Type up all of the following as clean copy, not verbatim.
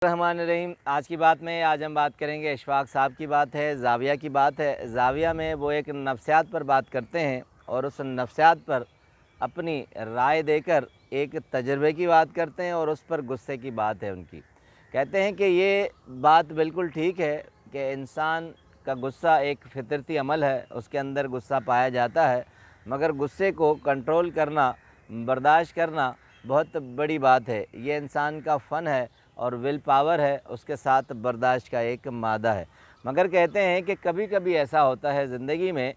रहमान रहीम। आज की बात में आज हम बात करेंगे, इशफाक साहब की बात है, ज़ाविया की बात है। ज़ाविया में वो एक नफ्सियात पर बात करते हैं और उस नफ्सियात पर अपनी राय देकर एक तजर्बे की बात करते हैं और उस पर गुस्से की बात है उनकी। कहते हैं कि ये बात बिल्कुल ठीक है कि इंसान का गुस्सा एक फितरती अमल है, उसके अंदर गुस्सा पाया जाता है, मगर गुस्से को कंट्रोल करना, बर्दाश्त करना बहुत बड़ी बात है। ये इंसान का फ़न है और विल पावर है, उसके साथ बर्दाश्त का एक मादा है। मगर कहते हैं कि कभी कभी ऐसा होता है ज़िंदगी में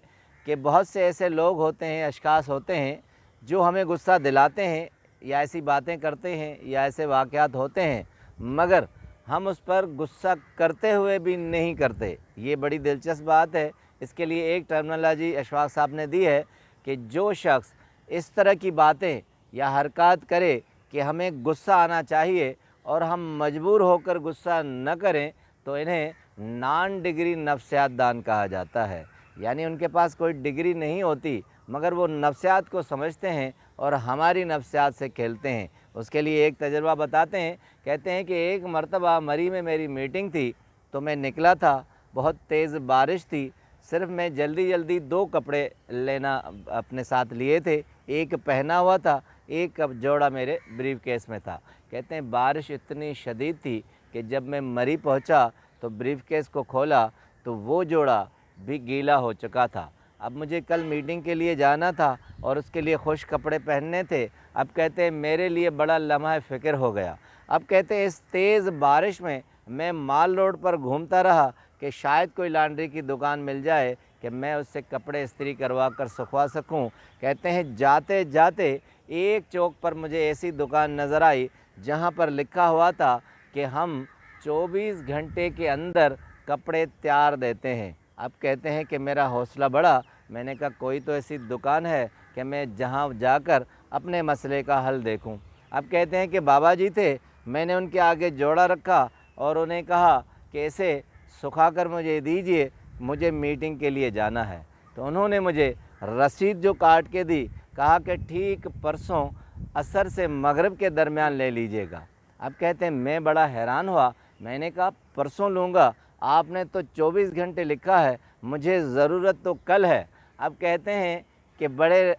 कि बहुत से ऐसे लोग होते हैं, अशख़ास होते हैं जो हमें गुस्सा दिलाते हैं या ऐसी बातें करते हैं या ऐसे वाक़यात होते हैं, मगर हम उस पर गुस्सा करते हुए भी नहीं करते। ये बड़ी दिलचस्प बात है। इसके लिए एक टर्मिनोलॉजी इशफाक साहब ने दी है कि जो शख्स इस तरह की बातें या हरकत करे कि हमें गुस्सा आना चाहिए और हम मजबूर होकर गुस्सा न करें, तो इन्हें नॉन डिग्री नफ्सियात दान कहा जाता है। यानी उनके पास कोई डिग्री नहीं होती, मगर वो नफ्सियात को समझते हैं और हमारी नफ्सियात से खेलते हैं। उसके लिए एक तजर्बा बताते हैं। कहते हैं कि एक मरतबा मरी में मेरी मीटिंग थी, तो मैं निकला था, बहुत तेज़ बारिश थी। सिर्फ मैं जल्दी जल्दी 2 कपड़े लेना अपने साथ लिए थे, एक पहना हुआ था, एक जोड़ा मेरे ब्रीफ केस में था। कहते हैं बारिश इतनी शदीद थी कि जब मैं मरी पहुंचा तो ब्रीफ केस को खोला तो वो जोड़ा भी गीला हो चुका था। अब मुझे कल मीटिंग के लिए जाना था और उसके लिए खुश कपड़े पहनने थे। अब कहते हैं मेरे लिए बड़ा लम्हा फ़िक्र हो गया। अब कहते हैं इस तेज़ बारिश में मैं माल रोड पर घूमता रहा कि शायद कोई लॉन्ड्री की दुकान मिल जाए कि मैं उससे कपड़े इस्त्री करवा कर सुखवा सकूं। कहते हैं जाते जाते एक चौक पर मुझे ऐसी दुकान नज़र आई जहां पर लिखा हुआ था कि हम 24 घंटे के अंदर कपड़े तैयार देते हैं। अब कहते हैं कि मेरा हौसला बढ़ा। मैंने कहा कोई तो ऐसी दुकान है कि मैं जहां जाकर अपने मसले का हल देखूं। अब कहते हैं कि बाबा जी थे, मैंने उनके आगे जोड़ा रखा और उन्हें कहा कि इसे सुखा कर मुझे दीजिए, मुझे मीटिंग के लिए जाना है। तो उन्होंने मुझे रसीद जो काट के दी, कहा कि ठीक परसों असर से मगरिब के दरमियान ले लीजिएगा। अब कहते हैं मैं बड़ा हैरान हुआ। मैंने कहा परसों लूँगा, आपने तो 24 घंटे लिखा है, मुझे ज़रूरत तो कल है। अब कहते हैं कि बड़े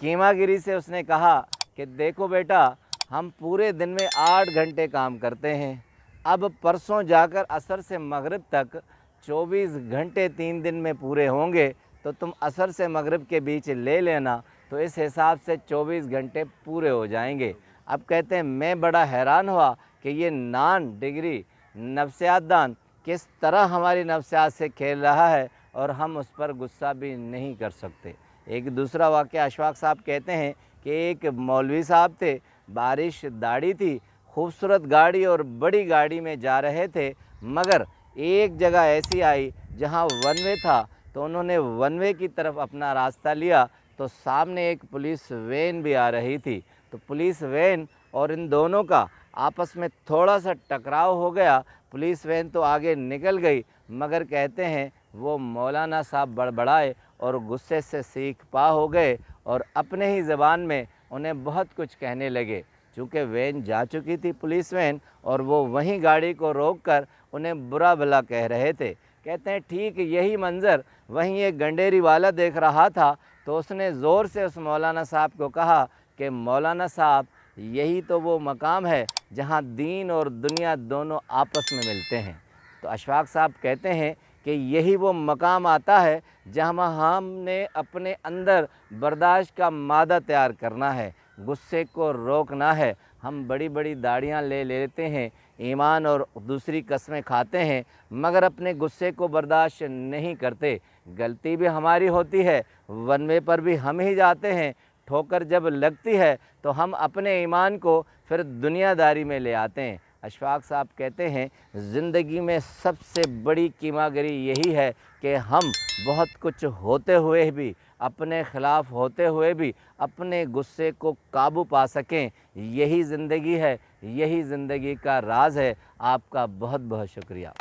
कीमागिरी से उसने कहा कि देखो बेटा, हम पूरे दिन में 8 घंटे काम करते हैं, अब परसों जाकर असर से मगरिब तक 24 घंटे 3 दिन में पूरे होंगे, तो तुम असर से मगरिब के बीच ले लेना, तो इस हिसाब से 24 घंटे पूरे हो जाएंगे। अब कहते हैं मैं बड़ा हैरान हुआ कि ये नॉन डिग्री नफ्सियात दान किस तरह हमारी नफ्सियात से खेल रहा है और हम उस पर गुस्सा भी नहीं कर सकते। एक दूसरा वाक़या इशफाक साहब कहते हैं कि एक मौलवी साहब थे, बारिश दाढ़ी थी, खूबसूरत गाड़ी और बड़ी गाड़ी में जा रहे थे, मगर एक जगह ऐसी आई जहां वन वे था, तो उन्होंने वन वे की तरफ अपना रास्ता लिया, तो सामने एक पुलिस वैन भी आ रही थी। तो पुलिस वैन और इन दोनों का आपस में थोड़ा सा टकराव हो गया। पुलिस वैन तो आगे निकल गई, मगर कहते हैं वो मौलाना साहब बड़बड़ाए और गुस्से से सीख पा हो गए और अपने ही ज़बान में उन्हें बहुत कुछ कहने लगे। चूँकि वैन जा चुकी थी पुलिस वैन, और वो वहीं गाड़ी को रोककर उन्हें बुरा भला कह रहे थे। कहते हैं ठीक यही मंज़र वहीं एक गंडेरी वाला देख रहा था, तो उसने ज़ोर से उस मौलाना साहब को कहा कि मौलाना साहब, यही तो वो मकाम है जहाँ दीन और दुनिया दोनों आपस में मिलते हैं। तो इशफाक साहब कहते हैं कि यही वो मकाम आता है जहाँ हमने अपने अंदर बर्दाश्त का मादा तैयार करना है, गुस्से को रोकना है। हम बड़ी बड़ी दाढ़ियाँ ले लेते हैं, ईमान और दूसरी कस्में खाते हैं, मगर अपने गुस्से को बर्दाश्त नहीं करते। गलती भी हमारी होती है, वन वे पर भी हम ही जाते हैं, ठोकर जब लगती है तो हम अपने ईमान को फिर दुनियादारी में ले आते हैं। इशफाक साहब कहते हैं ज़िंदगी में सबसे बड़ी कीमागरी यही है कि हम बहुत कुछ होते हुए भी, अपने ख़िलाफ़ होते हुए भी अपने गुस्से को काबू पा सकें। यही ज़िंदगी है, यही ज़िंदगी का राज है। आपका बहुत बहुत शुक्रिया।